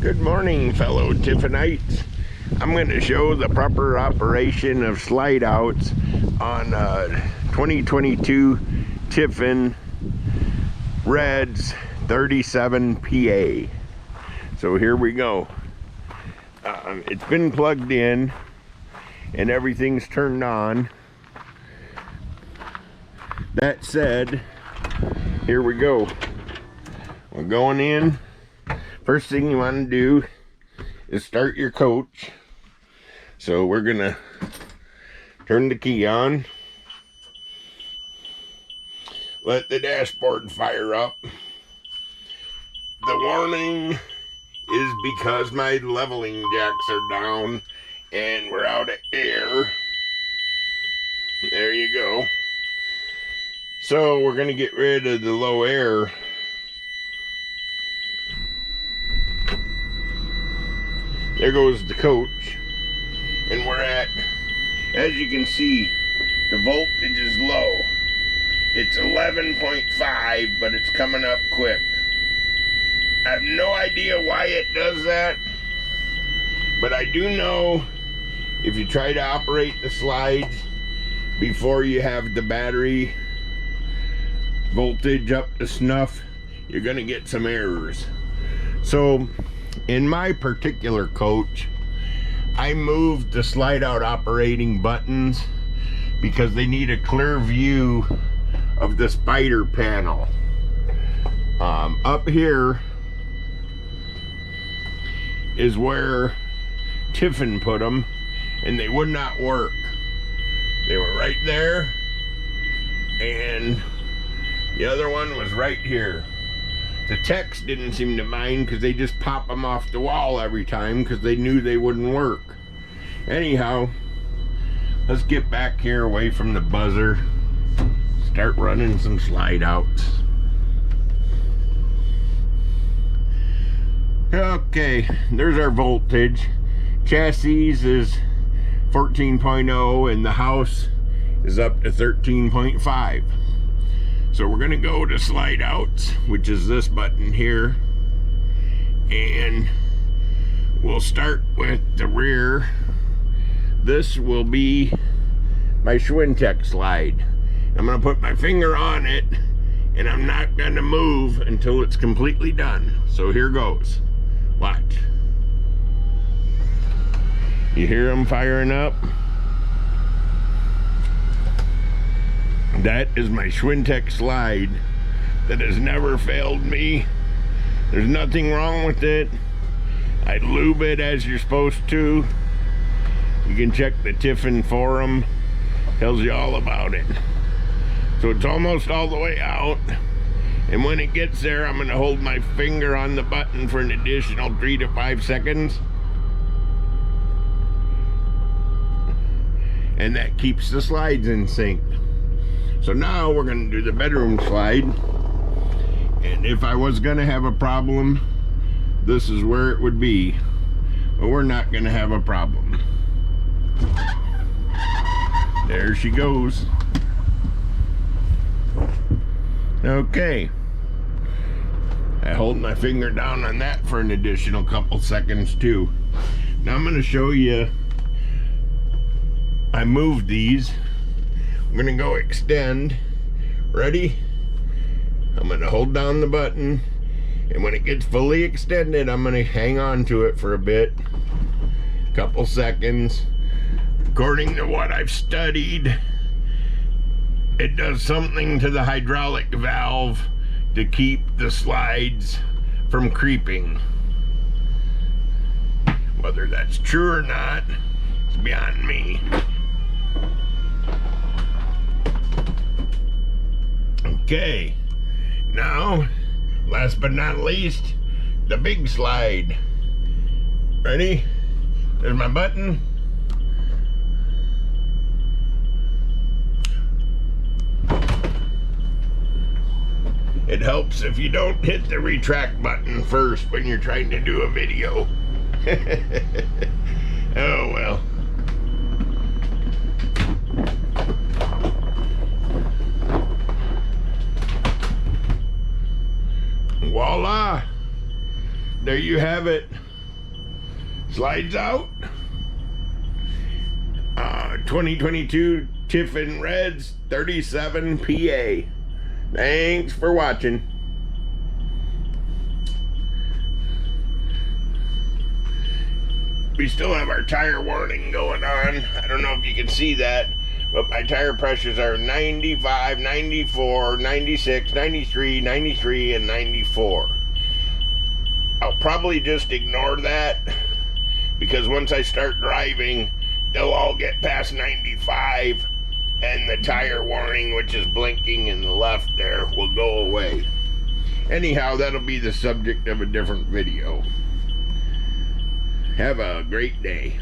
Good morning, fellow Tiffinites. I'm going to show the proper operation of slide outs on 2022 Tiffin Red's 37 PA. So here we go. It's been plugged in and everything's turned on. That said, here we go. We're going in. First thing you want to do is start your coach. So we're gonna turn the key on, let the dashboard fire up. The warning is because my leveling jacks are down and we're out of air. There you go. So we're gonna get rid of the low air. There goes the coach, and we're at, as you can see, the voltage is low. It's 11.5, but it's coming up quick. I have no idea why it does that, but I do know if you try to operate the slides before you have the battery voltage up to snuff, you're gonna get some errors. So in my particular coach, I moved the slide out operating buttons because they need a clear view of the spider panel. Up here is where Tiffin put them, and they would not work. They were right there, and the other one was right here. The techs didn't seem to mind because they just pop them off the wall every time because they knew they wouldn't work. Anyhow, let's get back here away from the buzzer. Start running some slide outs. Okay, there's our voltage. Chassis is 14.0 and the house is up to 13.5. So we're gonna go to slide outs, which is this button here, and we'll start with the rear. This will be my Schwintek slide. I'm gonna put my finger on it, and I'm not gonna move until it's completely done. So here goes. Watch. You hear them firing up? That is my Schwintek slide that has never failed me. There's nothing wrong with it. I lube it as you're supposed to. You can check the Tiffin forum. Tells you all about it. So it's almost all the way out. And when it gets there, I'm gonna hold my finger on the button for an additional 3 to 5 seconds. And that keeps the slides in sync. So now we're gonna do the bedroom slide. And if I was gonna have a problem, this is where it would be. But we're not gonna have a problem. There she goes. Okay. I hold my finger down on that for an additional couple seconds too. Now I'm gonna show you, I moved these. I'm gonna go extend. Ready? I'm gonna hold down the button, and when it gets fully extended, I'm gonna hang on to it for a bit, couple seconds. According to what I've studied, it does something to the hydraulic valve to keep the slides from creeping. Whether that's true or not is beyond me. Okay, now, last but not least, the big slide. Ready? There's my button. It helps if you don't hit the retract button first when you're trying to do a video. Oh well. Voila! There you have it. Slides out. 2022 Tiffin Reds 37 PA. Thanks for watching. We still have our tire warning going on. I don't know if you can see that, but my tire pressures are 95, 94, 96, 93, 93, and 94. I'll probably just ignore that because once I start driving, they'll all get past 95 and the tire warning, which is blinking in the left there, will go away. Anyhow, that'll be the subject of a different video. Have a great day.